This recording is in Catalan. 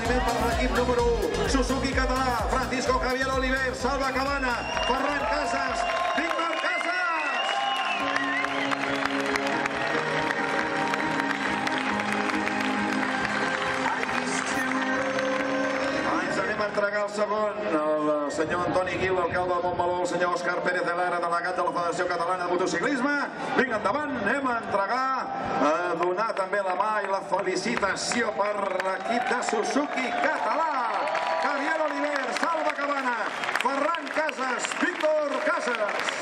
reconeixement per l'equip número 1, Suzuki Català, Francisco Javier Oliver, Salva Cabana, Ferran Casas, Víctor Casas! Ens anem a entregar el segon, el senyor Antoni Guiu, alcalde de Montmeló, el senyor Òscar Pérez de Lara, delegat de la Federació Catalana de Motociclisme. Vinga, endavant, anem a entregar, a donar també la mà i la felicitació per l'equip de Suzuki Català. Javier Oliver, Salva Cabana, Ferran Casas, Víctor Casas.